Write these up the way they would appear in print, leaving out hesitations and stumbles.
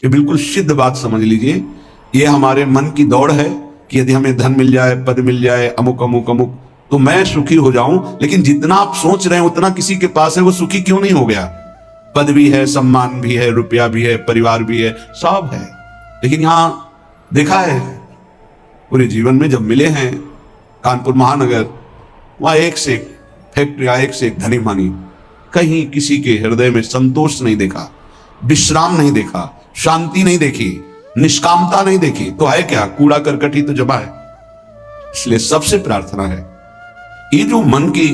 ये बिल्कुल सिद्ध बात समझ लीजिए। ये हमारे मन की दौड़ है कि यदि हमें धन मिल जाए, पद मिल जाए, अमुक अमुक अमुक, तो मैं सुखी हो जाऊं। लेकिन जितना आप सोच रहे हैं उतना किसी के पास है, वो सुखी क्यों नहीं हो गया? पद भी है, सम्मान भी है, रुपया भी है, परिवार भी है, सब है, लेकिन यहां देखा है पूरे जीवन में जब मिले हैं कानपुर महानगर, वहां एक से एक फैक्ट्रियां, एक से एक धनी मानी, कहीं किसी के हृदय में संतोष नहीं देखा, विश्राम नहीं देखा, शांति नहीं देखी, निष्कामता नहीं देखी, तो है क्या? कूड़ा करकट ही तो जमा है। इसलिए सबसे प्रार्थना है, ये जो मन की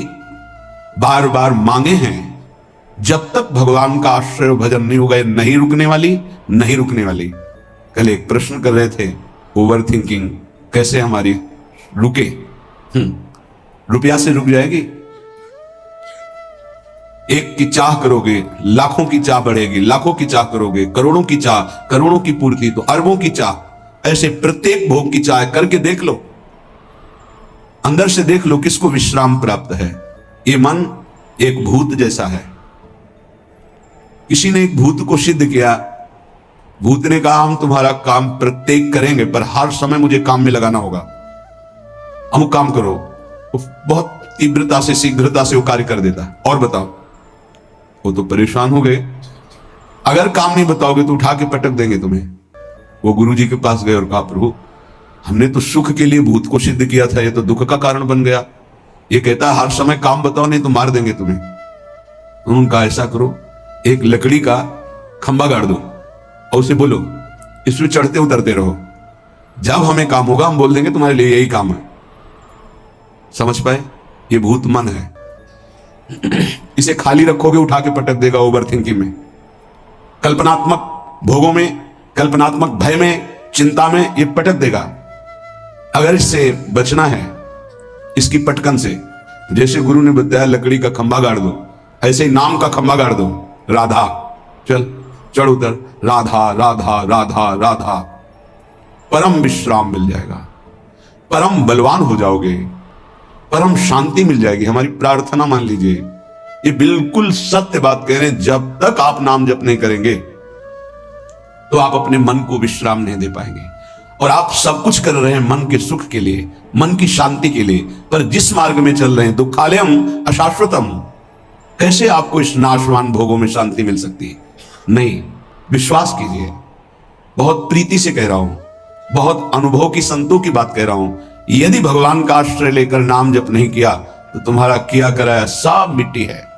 बार बार मांगे हैं, जब तक भगवान का आश्रय भजन नहीं होगा, नहीं रुकने वाली, नहीं रुकने वाली। कल एक प्रश्न कर रहे थे, ओवर थिंकिंग कैसे हमारी रुके? रुपया से रुक जाएगी? एक की चाह करोगे, लाखों की चाह बढ़ेगी, लाखों की चाह करोगे, करोड़ों की चाह, करोड़ों की पूर्ति तो अरबों की चाह, ऐसे प्रत्येक भोग की चाह करके देख लो, अंदर से देख लो किसको विश्राम प्राप्त है। ये मन एक भूत जैसा है। किसी ने एक भूत को सिद्ध किया, भूत ने कहा हम तुम्हारा काम प्रत्येक करेंगे, पर हर समय मुझे काम में लगाना होगा, अमुक काम करो। वो बहुत तीव्रता से, शीघ्रता से वो कार्य कर देता है। और बताओ, वो तो परेशान हो गए। अगर काम नहीं बताओगे तो उठा के पटक देंगे तुम्हें। वो गुरुजी के पास गए और कहा प्रभु हमने तो सुख के लिए भूत को सिद्ध किया था, ये तो दुख का कारण बन गया। ये कहता है हर समय काम बताओ नहीं तो मार देंगे तुम्हें। उन्होंने कहा ऐसा करो, एक लकड़ी का खंबा गाड़ दो और उसे बोलो इसमें चढ़ते उतरते रहो, जब हमें काम होगा हम बोल देंगे तुम्हारे लिए यही काम है। समझ पाए? ये भूत मन है। इसे खाली रखोगे उठा के पटक देगा ओवर थिंकिंग में, कल्पनात्मक भोगों में, कल्पनात्मक भय में, चिंता में, ये पटक देगा। अगर इससे बचना है, इसकी पटकन से, जैसे गुरु ने बताया लकड़ी का खंबा गाड़ दो, ऐसे ही नाम का खंबा गाड़ दो, राधा, चल चढ़ उतर, राधा राधा राधा राधा, परम विश्राम मिल जाएगा, परम बलवान हो जाओगे, परम शांति मिल जाएगी। हमारी प्रार्थना मान लीजिए, ये बिल्कुल सत्य बात कह रहे हैं। जब तक आप नाम जप नहीं करेंगे तो आप अपने मन को विश्राम नहीं दे पाएंगे। और आप सब कुछ कर रहे हैं मन के सुख के लिए, मन की शांति के लिए, पर जिस मार्ग में चल रहे हैं दुखालयम अशाश्वतम, कैसे आपको इस नाशवान भोगों में शांति मिल सकती है? नहीं। विश्वास कीजिए, बहुत प्रीति से कह रहा हूं, बहुत अनुभव की संतों की बात कह रहा हूं, यदि भगवान का आश्रय लेकर नाम जप नहीं किया तो तुम्हारा किया कराया सब मिट्टी है।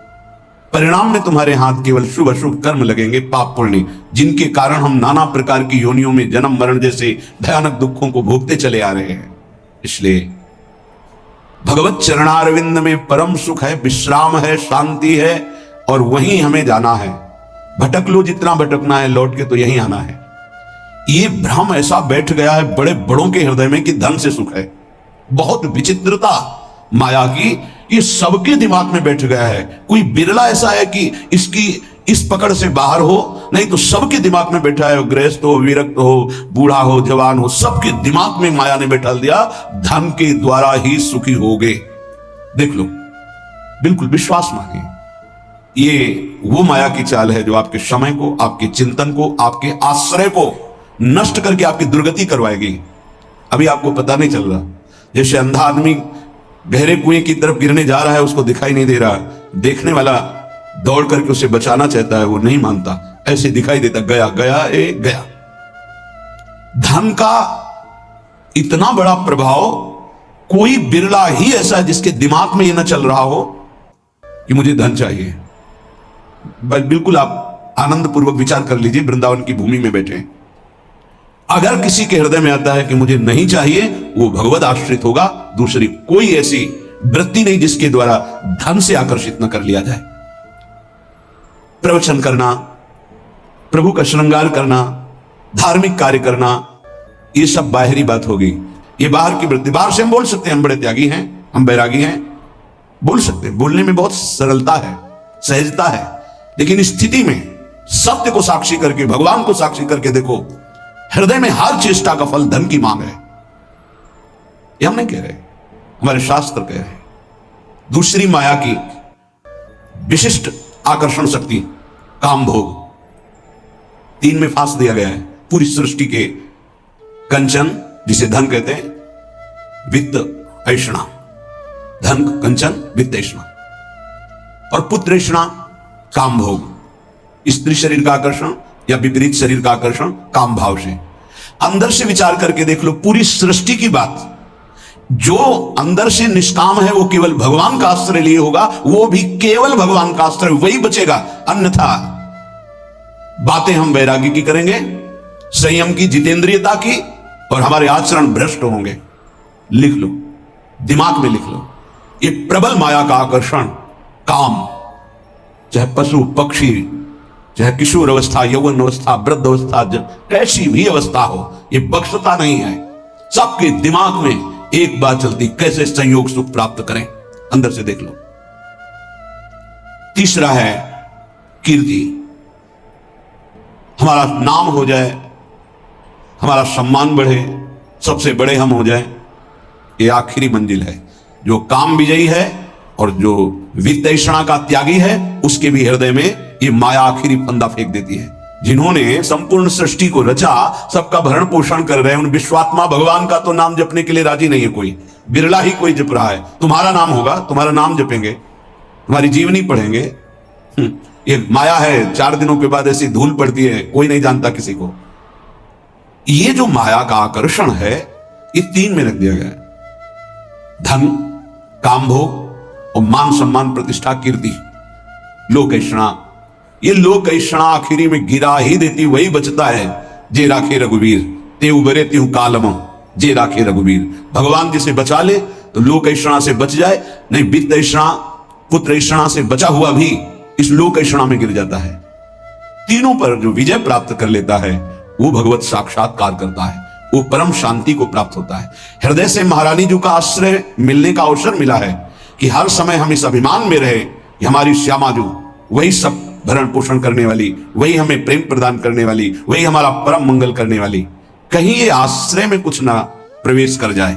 परिणाम में तुम्हारे हाथ केवल शुभ अशुभ कर्म लगेंगे, पाप पुण्य, जिनके कारण हम नाना प्रकार की योनियों में जन्म मरण जैसे भयानक दुखों को भोगते चले आ रहे हैं। इसलिए भगवत चरणारविंद में परम सुख है, विश्राम है, शांति है, और वहीं हमें जाना है। भटक लो जितना भटकना है, लौट के तो यहीं आना है। ये भ्रम ऐसा बैठ गया है बड़े बड़ों के हृदय में कि धन से सुख है। बहुत विचित्रता माया की, ये सबके दिमाग में बैठ गया है। कोई बिरला ऐसा है कि इसकी इस पकड़ से बाहर हो, नहीं तो सबके दिमाग में बैठा है। गृहस्थ हो, विरक्त हो, बूढ़ा हो, जवान हो, सबके दिमाग में माया ने बैठा दिया धन के द्वारा ही सुखी होगे। देख लो, बिल्कुल विश्वास मानिए, ये वो माया की चाल है जो आपके समय को, आपके चिंतन को, आपके आश्रय को नष्ट करके आपकी दुर्गति करवाएगी। अभी आपको पता नहीं चल रहा, जैसे अंधा आदमी गहरे कुएं की तरफ गिरने जा रहा है, उसको दिखाई नहीं दे रहा, देखने वाला दौड़ करके उसे बचाना चाहता है, वो नहीं मानता, ऐसे दिखाई देता, गया गया ए गया। धन का इतना बड़ा प्रभाव, कोई बिरला ही ऐसा है जिसके दिमाग में ये न चल रहा हो कि मुझे धन चाहिए। बिल्कुल आप आनंद पूर्वक विचार कर लीजिए, वृंदावन की भूमि में बैठे, अगर किसी के हृदय में आता है कि मुझे नहीं चाहिए, वो भगवत आश्रित होगा। दूसरी कोई ऐसी वृत्ति नहीं जिसके द्वारा धन से आकर्षित न कर लिया जाए। प्रवचन करना, प्रभु का श्रृंगार करना, धार्मिक कार्य करना, ये सब बाहरी बात होगी। ये बाहर की वृत्ति, बाहर से हम बोल सकते हैं हम बड़े त्यागी हैं, हम बैरागी हैं, बोल सकते हैं, बोलने में बहुत सरलता है, सहजता है, लेकिन स्थिति में सत्य को साक्षी करके, भगवान को साक्षी करके देखो, हृदय में हर चेष्टा का फल धन की मांग है। ये हम नहीं कह रहे, हमारे शास्त्र कह रहे हैं। दूसरी माया की विशिष्ट आकर्षण शक्ति काम भोग, तीन में फांस दिया गया है पूरी सृष्टि के। कंचन जिसे धन कहते हैं, वित्त ऐषणा, धन कंचन वित्त ऐषणा, और पुत्र ऐषणा काम भोग, स्त्री शरीर का आकर्षण या विपरीत शरीर का आकर्षण काम भाव से। अंदर से विचार करके देख लो पूरी सृष्टि की बात, जो अंदर से निष्काम है वो केवल भगवान का आश्रय लिए होगा, वो भी केवल भगवान का आश्रय, वही बचेगा। अन्यथा बातें हम वैराग्य की करेंगे, संयम की, जितेंद्रियता की, और हमारे आचरण भ्रष्ट होंगे। लिख लो, दिमाग में लिख लो, ये प्रबल माया का आकर्षण काम, चाहे पशु पक्षी, चाहे किशोर अवस्था, यौवन अवस्था, वृद्ध अवस्था, कैसी भी अवस्था हो, ये बख्शता नहीं है। सबके दिमाग में एक बात चलती, कैसे संयोग सुख प्राप्त करें, अंदर से देख लो। तीसरा है कीर्ति, हमारा नाम हो जाए, हमारा सम्मान बढ़े, सबसे बड़े हम हो जाए, ये आखिरी मंजिल है। जो काम विजयी है और जो वित्तैषणा का त्यागी है, उसके भी हृदय में ये माया आखिरी फंदा फेंक देती है। जिन्होंने संपूर्ण सृष्टि को रचा, सबका भरण पोषण कर रहे हैं, उन विश्वात्मा भगवान का तो नाम जपने के लिए राजी नहीं है कोई, बिरला ही कोई जप रहा है। तुम्हारा नाम होगा, तुम्हारा नाम जपेंगे, तुम्हारी जीवनी पढ़ेंगे। ये माया है, 4 दिनों के बाद ऐसी धूल पड़ती है, कोई नहीं जानता किसी को। ये जो माया का आकर्षण है, ये 3 में रख दिया गया है, धन, काम भोग और मान सम्मान प्रतिष्ठा कीर्ति, लोक ऐषणा। ये लोक ऐषणा आखिरी में गिरा ही देती, वही बचता है। जे राखे रघुवीर ते उबरे त्यू कालम, जे राखे रघुवीर। भगवान जिसे बचा ले तो लोक ऐषणा से बच जाए, नहीं वित्त ऐषणा, पुत्र ऐषणा से बचा हुआ भी इस लोक ऐषणा में गिर जाता है। तीनों पर जो विजय प्राप्त कर लेता है, वो भगवत साक्षात्कार करता है, वो परम शांति को प्राप्त होता है। हृदय से महारानी जी का आश्रय मिलने का अवसर मिला है कि हर समय हम इस अभिमान में रहे कि हमारी श्यामा जो, वही सब भरण पोषण करने वाली, वही हमें प्रेम प्रदान करने वाली, वही हमारा परम मंगल करने वाली। कहीं ये आश्रय में कुछ ना प्रवेश कर जाए,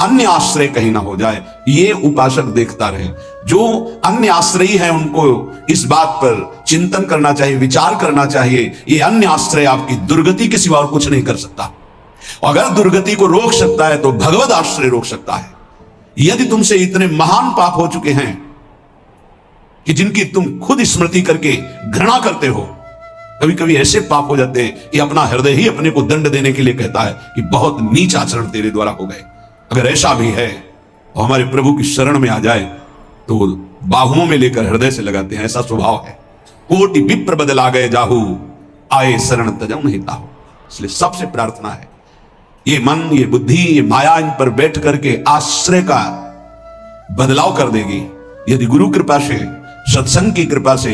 अन्य आश्रय कहीं ना हो जाए, ये उपासक देखता रहे। जो अन्य आश्रयी है उनको इस बात पर चिंतन करना चाहिए, विचार करना चाहिए, ये अन्य आश्रय आपकी दुर्गति के सिवा और कुछ नहीं कर सकता। अगर दुर्गति को रोक सकता है तो भगवत आश्रय रोक सकता है। यदि तुमसे इतने महान पाप हो चुके हैं कि जिनकी तुम खुद स्मृति करके घृणा करते हो, कभी कभी ऐसे पाप हो जाते हैं कि अपना हृदय ही अपने को दंड देने के लिए कहता है कि बहुत नीच आचरण तेरे द्वारा हो गए। अगर ऐसा भी है और हमारे प्रभु की शरण में आ जाए तो बाहुओं में लेकर हृदय से लगाते हैं, ऐसा स्वभाव है। कोटि विप्र बदला गए जाहू, आए शरण तजौ नहीं ताहू। इसलिए सबसे प्रार्थना है, ये मन, ये बुद्धि, ये माया इन पर बैठ करके आश्रय का बदलाव कर देगी। यदि गुरु कृपा से, सत्संग की कृपा से,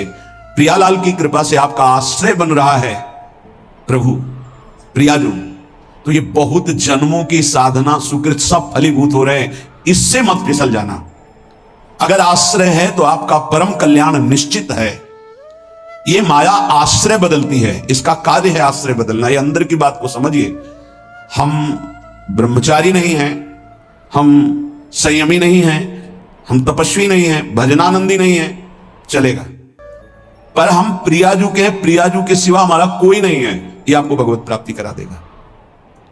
प्रियालाल की कृपा से आपका आश्रय बन रहा है प्रभु प्रियाजू, तो ये बहुत जन्मों की साधना सुकृत सब फलीभूत हो रहे हैं। इससे मत फिसल जाना। अगर आश्रय है तो आपका परम कल्याण निश्चित है। ये माया आश्रय बदलती है, इसका कार्य है आश्रय बदलना। ये अंदर की बात को समझिए। हम ब्रह्मचारी नहीं हैं, हम संयमी नहीं हैं, हम तपस्वी नहीं हैं, भजनानंदी नहीं हैं, चलेगा। पर हम प्रियाजू के हैं, प्रियाजू के सिवा हमारा कोई नहीं है, ये आपको भगवत प्राप्ति करा देगा।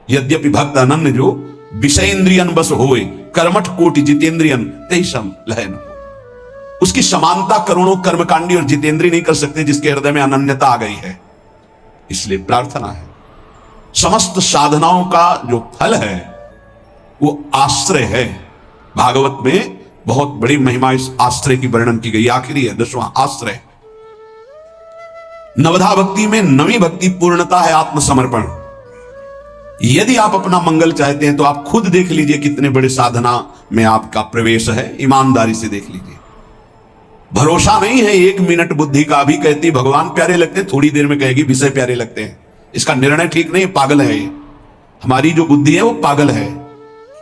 यद्यपि भक्त अनन्य जो विषयेंद्रियन बस होए, कर्मठ कोटि जितेंद्रियन तेषम लहन। उसकी समानता करोड़ों कर्मकांडी और जितेंद्री नहीं कर सकते जिसके हृदय में अनन्यता आ गई है। इसलिए प्रार्थना है, समस्त साधनाओं का जो फल है वो आश्रय है। भागवत में बहुत बड़ी महिमा इस आश्रय की वर्णन की गई। आखिरी है 10वां आश्रय। नवधा भक्ति में 9वीं भक्ति पूर्णता है आत्मसमर्पण। यदि आप अपना मंगल चाहते हैं तो आप खुद देख लीजिए कितने बड़े साधना में आपका प्रवेश है, ईमानदारी से देख लीजिए। भरोसा नहीं है 1 मिनट बुद्धि का भी कहती भगवान प्यारे लगते हैं, थोड़ी देर में कहेगी विषय प्यारे लगते हैं। इसका निर्णय ठीक नहीं, पागल है ये। हमारी जो बुद्धि है वो पागल है।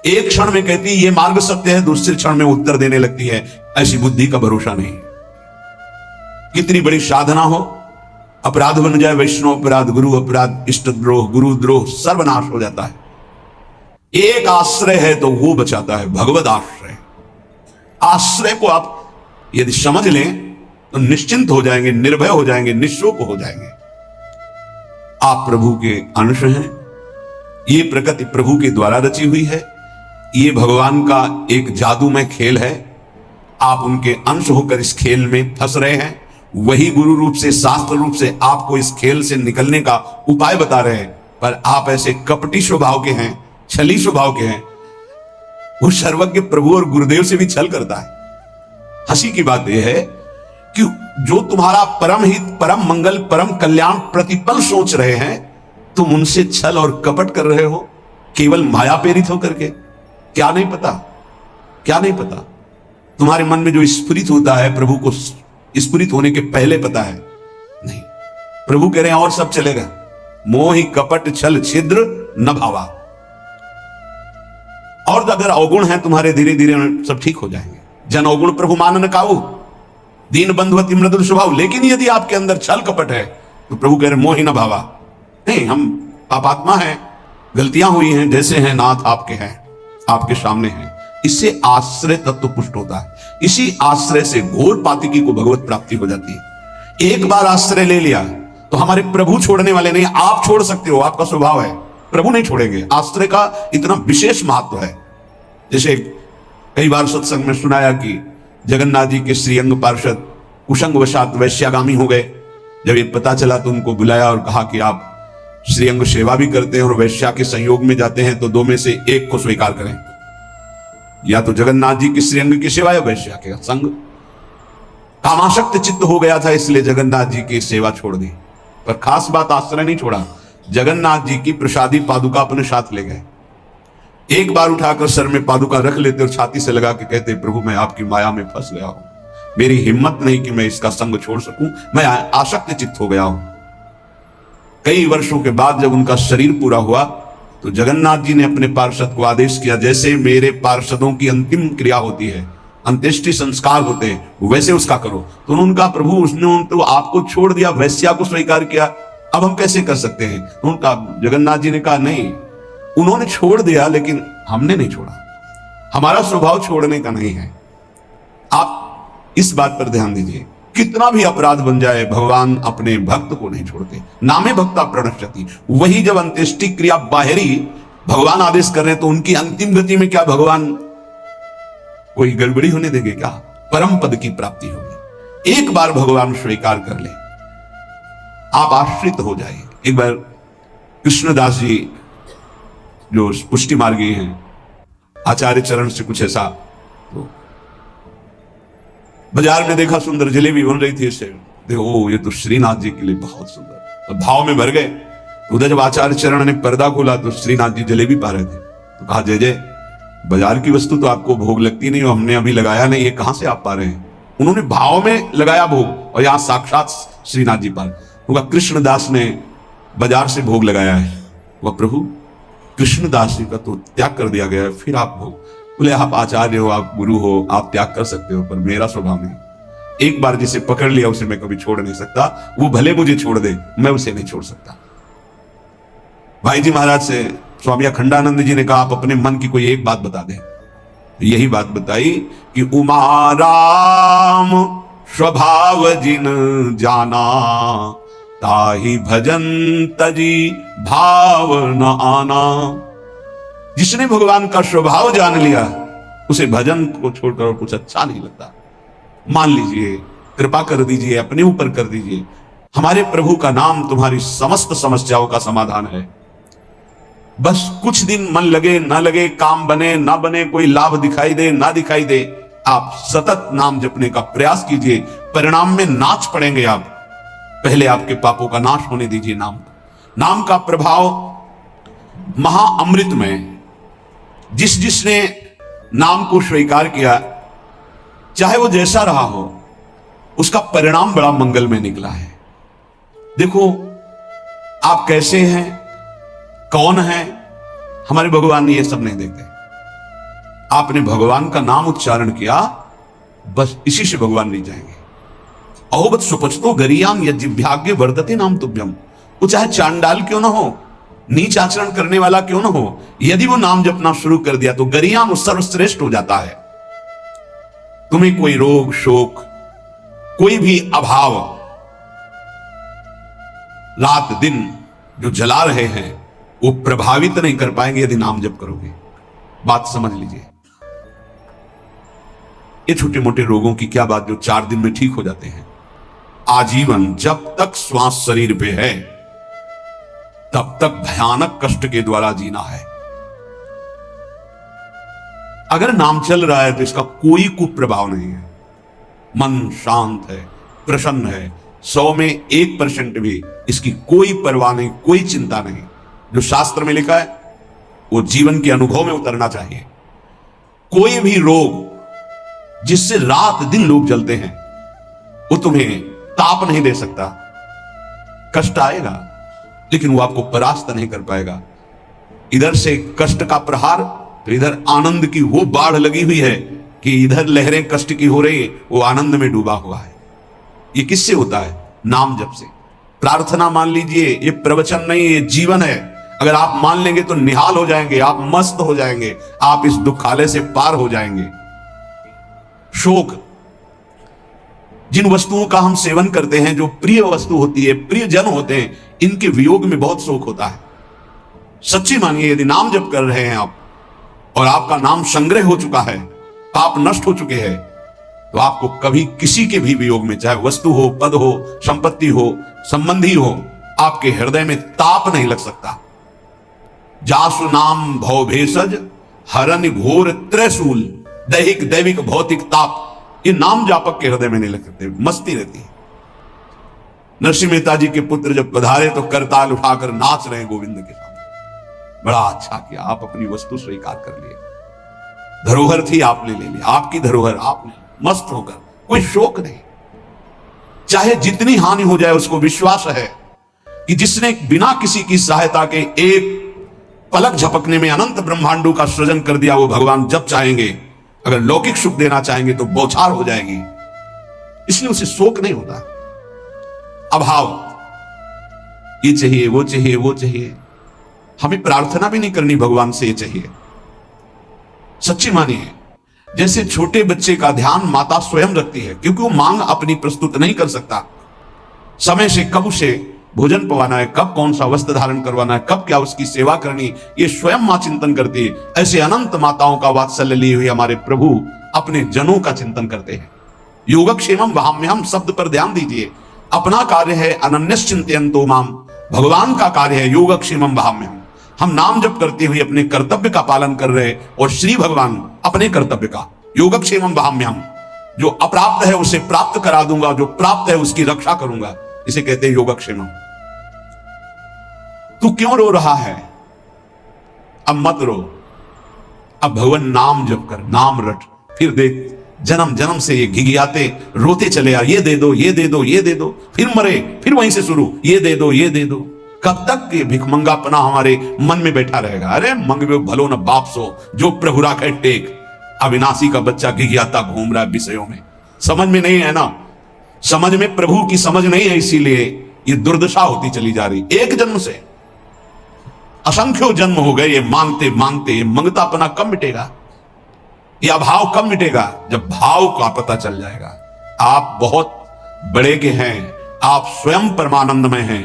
एक क्षण में कहती ये मार्ग सत्य है, दूसरे क्षण में उत्तर देने लगती है। ऐसी बुद्धि का भरोसा नहीं। कितनी बड़ी साधना हो, अपराध बन जाए, वैष्णव अपराध, गुरु अपराध, इष्ट द्रोह, गुरु द्रोह, सर्वनाश हो जाता है। एक आश्रय है तो वो बचाता है, भगवत आश्रय। आश्रय को आप यदि समझ लें तो निश्चिंत हो जाएंगे, निर्भय हो जाएंगे, निःशोक हो जाएंगे। आप प्रभु के अंश हैं। ये प्रकृति प्रभु के द्वारा रची हुई है। ये भगवान का एक जादूमय खेल है। आप उनके अंश होकर इस खेल में फंस रहे हैं। वही गुरु रूप से, शास्त्र रूप से आपको इस खेल से निकलने का उपाय बता रहे हैं, पर आप ऐसे कपटी स्वभाव के हैं, छली स्वभाव के हैं। वो सर्वज्ञ प्रभु और गुरुदेव से भी छल करता है। हंसी की बात यह है कि जो तुम्हारा परम हित, परम मंगल, परम कल्याण प्रतिपल सोच रहे हैं, तुम उनसे छल और कपट कर रहे हो, केवल माया प्रेरित होकर के। क्या नहीं पता, क्या नहीं पता? तुम्हारे मन में जो स्फुरित होता है प्रभु को स्फुरित होने के पहले पता है नहीं। प्रभु कह रहे हैं और सब चलेगा। मोहि कपट छल छिद्र न भावा। और अगर अवगुण है तुम्हारे, धीरे धीरे सब ठीक हो जाएंगे। जन अवगुण प्रभु मानन काऊ, दीन बंधुवती मृदुल स्वभाव। लेकिन यदि आपके अंदर छल कपट है तो प्रभु कह रहे मोहि न भावा। नहीं, हम पापात्मा हैं, गलतियां हुई हैं, जैसे हैं नाथ आपके हैं, आपके सामने हैं। इससे आश्रय तत्व पुष्ट होता है। इसी आश्रय से घोर पातिकी को भगवत प्राप्ति हो जाती है। एक बार आश्रय ले लिया तो हमारे प्रभु छोड़ने वाले नहीं। आप छोड़ सकते हो, आपका स्वभाव है, प्रभु नहीं छोड़ेंगे। आश्रय का इतना विशेष महत्व है। जैसे कई बार सत्संग में सुनाया कि जगन्नाथ जी के श्रीअंग पार्षद कुसंग वशात वैश्यागामी हो गए। जब ये पता चला तो उनको बुलाया और कहा कि आप श्रीअंग सेवा भी करते हैं और वैश्या के संयोग में जाते हैं, तो दो में से एक को स्वीकार करें, या तो जगन्नाथ जी की श्रीअंग की सेवा या वैश्या के संग। कामाशक्त चित्त हो गया था, इसलिए जगन्नाथ जी की सेवा छोड़ दी। पर खास बात, आश्रय नहीं छोड़ा। जगन्नाथ जी की प्रसादी पादुका अपने साथ ले गए। एक बार उठाकर सर में पादुका रख लेते और छाती से लगा के कहते, प्रभु मैं आपकी माया में फंस गया हूं, मेरी हिम्मत नहीं कि मैं इसका संग छोड़ सकूं, मैं आसक्त चित्त हो गया हूं। कई वर्षों के बाद जब उनका शरीर पूरा हुआ तो जगन्नाथ जी ने अपने पार्षद को आदेश किया, जैसे मेरे पार्षदों की अंतिम क्रिया होती है, अंत्येष्टि संस्कार होते हैं, वैसे उसका करो। तो उनका प्रभु उसने तो आपको छोड़ दिया, वैश्या को स्वीकार किया, अब हम कैसे कर सकते हैं? तो उनका जगन्नाथ जी ने कहा नहीं, उन्होंने छोड़ दिया लेकिन हमने नहीं छोड़ा। हमारा स्वभाव छोड़ने का नहीं है। आप इस बात पर ध्यान दीजिए। कितना भी अपराध बन जाए, भगवान अपने भक्त को नहीं छोड़ते। नामे भक्ता प्रणश्यति। वही जब अंत्येष्टि क्रिया बाहरी भगवान आदेश कर रहे हैं तो उनकी अंतिम गति में क्या भगवान कोई गड़बड़ी होने देंगे क्या? परम पद की प्राप्ति होगी। एक बार भगवान स्वीकार कर ले, आप आश्रित हो जाए। एक बार कृष्णदास जी जो पुष्टि मार्गी हैं, आचार्य चरण से कुछ ऐसा, तो बाजार में देखा सुंदर जलेबी बन रही थी, इससे देखो ये तो श्रीनाथ जी के लिए बहुत सुंदर, तो भाव में भर गए। उधर जब आचार्य चरण ने पर्दा खोला तो श्रीनाथ जी जलेबी पा रहे थे। तो कहा जय जय, बाजार की वस्तु तो आपको भोग लगती नहीं, हमने अभी लगाया नहीं, ये कहां से आप पा रहे हैं? उन्होंने भाव में लगाया भोग और यहां साक्षात श्रीनाथ जी पा रहे। कृष्णदास ने बाजार से भोग लगाया है। वह प्रभु कृष्णदास जी का तो त्याग कर दिया गया है, फिर आप भोग। बोले आप आचार्य हो, आप गुरु हो, आप त्याग कर सकते हो, पर मेरा स्वभाव नहीं। एक बार जिसे पकड़ लिया उसे मैं कभी छोड़ नहीं सकता। वो भले मुझे छोड़ दे, मैं उसे नहीं छोड़ सकता। भाई जी महाराज से स्वामी अखंडानंद जी ने कहा आप अपने मन की कोई एक बात बता दें। यही बात बताई कि उमा राम स्वभाव जिन जाना, ताहि भजन तजी भाव न आना। जिसने भगवान का स्वभाव जान लिया उसे भजन को छोड़कर और कुछ अच्छा नहीं लगता। मान लीजिए, कृपा कर दीजिए, अपने ऊपर कर दीजिए। हमारे प्रभु का नाम तुम्हारी समस्त समस्याओं का समाधान है। बस कुछ दिन मन लगे ना लगे, काम बने ना बने, कोई लाभ दिखाई दे ना दिखाई दे, आप सतत नाम जपने का प्रयास कीजिए। परिणाम में नाच पड़ेंगे आप। पहले आपके पापों का नाश होने दीजिए। नाम का प्रभाव महाअमृत में। जिसने नाम को स्वीकार किया, चाहे वो जैसा रहा हो, उसका परिणाम बड़ा मंगल में निकला है। देखो आप कैसे हैं, कौन है, हमारे भगवान ये सब नहीं देखते। आपने भगवान का नाम उच्चारण किया, बस इसी से भगवान नहीं जाएंगे। अहोबत सुपचतो गरियाम यज्ञभाग्य वर्धते नाम तुभ्यम। वो चाहे चांडाल क्यों ना हो, नीच आचरण करने वाला क्यों ना हो, यदि वो नाम जपना शुरू कर दिया तो गरियाम सर्वश्रेष्ठ हो जाता है। तुम्हें कोई रोग शोक, कोई भी अभाव रात दिन जो जला रहे हैं वो प्रभावित नहीं कर पाएंगे यदि नाम जप करोगे। बात समझ लीजिए। ये छोटे मोटे रोगों की क्या बात जो 4 दिन में ठीक हो जाते हैं। आजीवन जब तक श्वास शरीर पे है तब तक भयानक कष्ट के द्वारा जीना है। अगर नाम चल रहा है तो इसका कोई कुप्रभाव नहीं है। मन शांत है, प्रसन्न है, 100 में 1% भी इसकी कोई परवाह नहीं, कोई चिंता नहीं। जो शास्त्र में लिखा है वो जीवन के अनुभव में उतरना चाहिए। कोई भी रोग जिससे रात दिन लोग जलते हैं वो तुम्हें ताप नहीं दे सकता। कष्ट आएगा लेकिन वो आपको परास्त नहीं कर पाएगा। इधर से कष्ट का प्रहार तो इधर आनंद की वो बाढ़ लगी हुई है कि इधर लहरें कष्ट की हो रही है, वो आनंद में डूबा हुआ है। ये किससे होता है? नाम जप से। प्रार्थना मान लीजिए, ये प्रवचन नहीं, ये जीवन है। अगर आप मान लेंगे तो निहाल हो जाएंगे, आप मस्त हो जाएंगे, आप इस दुखालय से पार हो जाएंगे। शोक, जिन वस्तुओं का हम सेवन करते हैं, जो प्रिय वस्तु होती है, प्रिय जन होते हैं, इनके वियोग में बहुत शोक होता है। सच्ची मानिए, यदि नाम जप कर रहे हैं आप और आपका नाम संग्रह हो चुका है, पाप नष्ट हो चुके हैं, तो आपको कभी किसी के भी वियोग में, चाहे वस्तु हो, पद हो, संपत्ति हो, संबंधी हो, आपके हृदय में ताप नहीं लग सकता। जासु नाम भव भेषज हरन घोर त्रैशूल, दैहिक दैविक भौतिक ताप ये नाम जापक के हृदय में नहीं लग सकते, मस्ती रहती है। नरसिंह मेहता जी के पुत्र जब पधारे तो करताल उठाकर नाच रहे गोविंद के सामने। बड़ा अच्छा किया, आप अपनी वस्तु स्वीकार कर लिए। धरोहर थी, आपने ले लिया, आपकी धरोहर आपने, मस्त होकर, कोई शोक नहीं। चाहे जितनी हानि हो जाए, उसको विश्वास है कि जिसने बिना किसी की सहायता के एक पलक झपकने में अनंत ब्रह्मांडों का सृजन कर दिया, वो भगवान जब चाहेंगे, अगर लौकिक सुख देना चाहेंगे तो बौछार हो जाएगी। इसलिए उसे शोक नहीं होता। अभाव, ये चाहिए, वो चाहिए, वो चाहिए। हमें प्रार्थना भी नहीं करनी भगवान से ये चाहिए। सच्ची मानिए, जैसे छोटे बच्चे का ध्यान माता स्वयं रखती है, क्योंकि वो मांग अपनी प्रस्तुत नहीं कर सकता। समय से कब उसे भोजन पवाना है, कब कौन सा वस्त्र धारण करवाना है, कब क्या उसकी सेवा करनी, ये स्वयं मां चिंतन करती है। ऐसे अनंत माताओं का वात्सल्य लिए हुए हमारे प्रभु अपने जनों का चिंतन करते हैं। योगक्षेमम वहाम्यहम शब्द पर ध्यान दीजिए। अपना कार्य है अनन्यश्चिन्तयन्तो माम, भगवान का कार्य है योगक्षेमम वहाम्यहम। हम नाम जप करते हुए अपने कर्तव्य का पालन कर रहे और श्री भगवान अपने कर्तव्य का। योगक्षेमम वहाम्यहम, जो अप्राप्त है उसे प्राप्त करा दूंगा, जो प्राप्त है उसकी रक्षा करूंगा, इसे कहते हैं योगक्षेमम। तू क्यों रो रहा है? अब मत रो, अब भगवान नाम जप कर, नाम रट। फिर देख, जन्म जन्म से ये घिघियाते रोते चले आ, ये दे दो, ये दे दो, ये दे दो, फिर मरे, फिर वहीं से शुरू, ये दे दो, ये दे दो। कब तक ये भिखमंगापना हमारे मन में बैठा रहेगा? अरे मंगवे भलो न बाप सो, जो प्रभु राखे टेक। अविनाशी का बच्चा घिघियाता घूम रहा है विषयों में, समझ में नहीं है ना। समझ में प्रभु की समझ नहीं है, इसीलिए ये दुर्दशा होती चली जा रही। एक जन्म से असंख्यों जन्म हो गए ये मांगते मांगते। ये मंगतापना कब मिटेगा? ये अभाव कब मिटेगा? जब भाव का पता चल जाएगा। आप बहुत बड़े के हैं, आप स्वयं परमानंदमय हैं।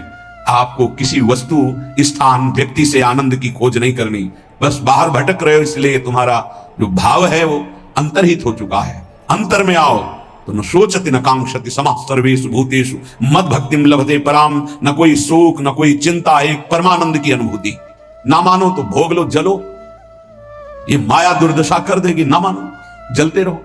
आपको किसी वस्तु, स्थान, व्यक्ति से आनंद की खोज नहीं करनी। बस बाहर भटक रहे हो, इसलिए तुम्हारा जो भाव है वो अंतर्हित हो चुका है। अंतर में आओ तो न सोचति न कांक्षति समः सर्वेषु भूतेषु मद भक्तिम लभते पराम। न कोई शोक, न कोई चिंता, एक परमानंद की अनुभूति। ना मानो तो भोग लो, जलो। ये माया दुर्दशा कर देगी। ना मानो, जलते रहो।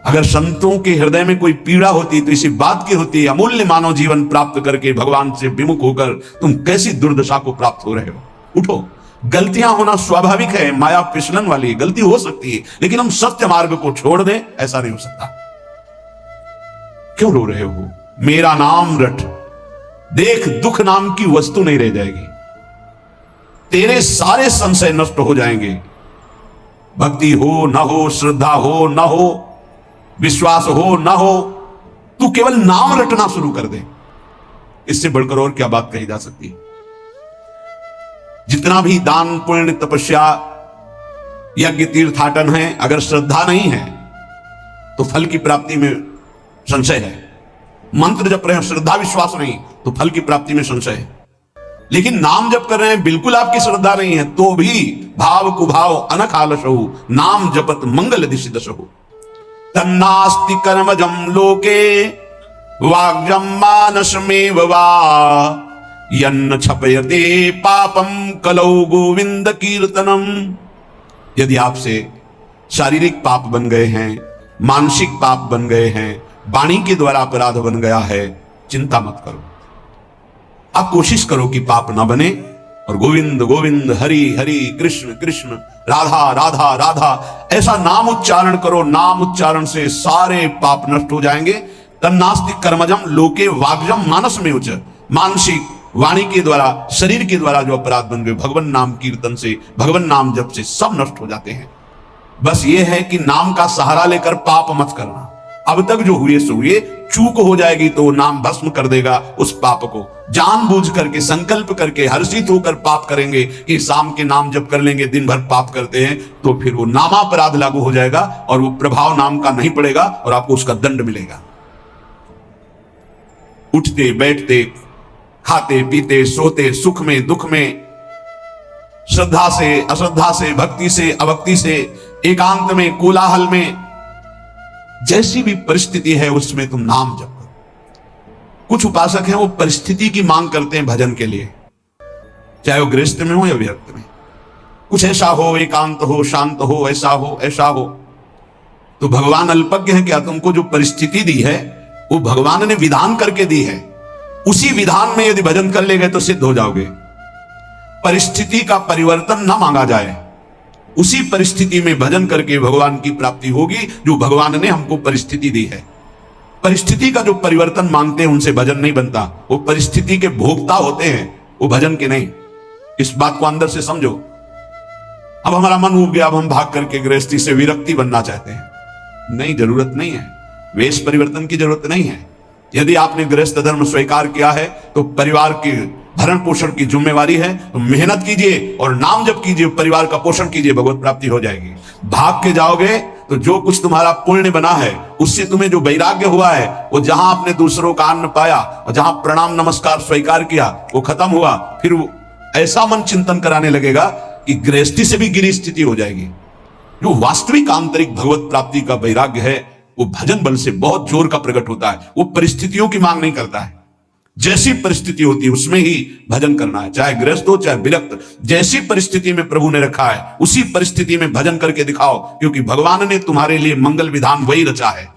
अगर संतों के हृदय में कोई पीड़ा होती तो इसी बात की होती, अमूल्य मानव जीवन प्राप्त करके भगवान से विमुख होकर तुम कैसी दुर्दशा को प्राप्त हो रहे हो। उठो। गलतियां होना स्वाभाविक है, माया फिसलन वाली गलती हो सकती है, लेकिन हम सत्य मार्ग को छोड़ दें, ऐसा नहीं हो सकता। क्यों रो रहे हो? मेरा नाम रट, देख दुख नाम की वस्तु नहीं रह जाएगी। तेरे सारे संशय नष्ट हो जाएंगे। भक्ति हो न हो, श्रद्धा हो न हो, विश्वास हो न हो, तू केवल नाम रटना शुरू कर दे। इससे बढ़कर और क्या बात कही जा सकती है? जितना भी दान पुण्य तपस्या यज्ञ तीर्थाटन है, अगर श्रद्धा नहीं है तो फल की प्राप्ति में संशय है। मंत्र जप रहे हैं, श्रद्धा विश्वास नहीं तो फल की प्राप्ति में संशय है। लेकिन नाम जप कर रहे हैं, बिल्कुल आपकी श्रद्धा नहीं है, तो भी भाव कुभाव अनख आलसहु नाम जपत मंगल दिशि दशहु। तन्नास्ति कर्मजम लोके वाग्जम मानसमेव वा यन्न छपयते पापम कलौ गोविंद कीर्तनम। यदि आपसे शारीरिक पाप बन गए हैं, मानसिक पाप बन गए हैं, वाणी के द्वारा अपराध बन गया है, चिंता मत करो। आप कोशिश करो कि पाप ना बने और गोविंद गोविंद हरि हरि कृष्ण कृष्ण राधा राधा राधा ऐसा नाम उच्चारण करो। नाम उच्चारण से सारे पाप नष्ट हो जाएंगे। तन्नास्ति कर्मजम लोके वाग्जम मानस में उच्च, मानसिक वाणी के द्वारा शरीर के द्वारा जो अपराध बन गए, भगवान नाम कीर्तन से, भगवान नाम जप से सब नष्ट हो जाते हैं। बस ये है कि नाम का सहारा लेकर पाप मत करना। अब तक जो हुए सो हुए, चूक हो जाएगी तो नाम भस्म कर देगा उस पाप को। जानबूझ करके संकल्प करके हर्षित होकर पाप करेंगे कि शाम के नाम जप कर लेंगे, दिन भर पाप करते हैं, तो फिर वो नामापराध लागू हो जाएगा और वो प्रभाव नाम का नहीं पड़ेगा और आपको उसका दंड मिलेगा। उठते बैठते, खाते पीते, सोते, सुख में दुख में, श्रद्धा से अश्रद्धा से, भक्ति से अभक्ति से, एकांत में कोलाहल में, जैसी भी परिस्थिति है उसमें तुम नाम जप करो। कुछ उपासक हैं वो परिस्थिति की मांग करते हैं भजन के लिए, चाहे वो गृहस्थ में हो या विरक्त में। कुछ ऐसा हो, एकांत हो, शांत हो, ऐसा हो ऐसा हो। तो भगवान अल्पज्ञ है क्या? तुमको जो परिस्थिति दी है वो भगवान ने विधान करके दी है। उसी विधान में यदि भजन कर ले गए तो सिद्ध हो जाओगे। परिस्थिति का परिवर्तन ना मांगा जाए, उसी परिस्थिति में भजन करके भगवान की प्राप्ति होगी जो भगवान ने हमको परिस्थिति दी है। परिस्थिति का जो परिवर्तन मांगते हैं उनसे भजन नहीं बनता। वो परिस्थिति के भोक्ता होते हैं, वो भजन के नहीं। इस बात को अंदर से समझो। अब हमारा मन उब गया, अब हम भाग करके गृहस्थी से विरक्ति बनना चाहते हैं। नहीं, जरूरत नहीं है। वेश परिवर्तन की जरूरत नहीं है। यदि आपने गृहस्थ धर्म स्वीकार किया है तो परिवार के भरण पोषण की जिम्मेवारी है, तो मेहनत कीजिए और नाम जप कीजिए, परिवार का पोषण कीजिए, भगवत प्राप्ति हो जाएगी। भाग के जाओगे तो जो कुछ तुम्हारा पुण्य बना है उससे तुम्हें जो वैराग्य हुआ है, वो जहां आपने दूसरों का अन्न पाया और जहां प्रणाम नमस्कार स्वीकार किया वो खत्म हुआ, फिर वो ऐसा मन चिंतन कराने लगेगा कि गृहस्थी से भी गिरी स्थिति हो जाएगी। जो वास्तविक आंतरिक भगवत प्राप्ति का वैराग्य है वो भजन बल से बहुत जोर का प्रकट होता है। वो परिस्थितियों की मांग नहीं करता है। जैसी परिस्थिति होती है उसमें ही भजन करना है, चाहे गृहस्थ हो चाहे विरक्त। जैसी परिस्थिति में प्रभु ने रखा है उसी परिस्थिति में भजन करके दिखाओ, क्योंकि भगवान ने तुम्हारे लिए मंगल विधान वही रचा है।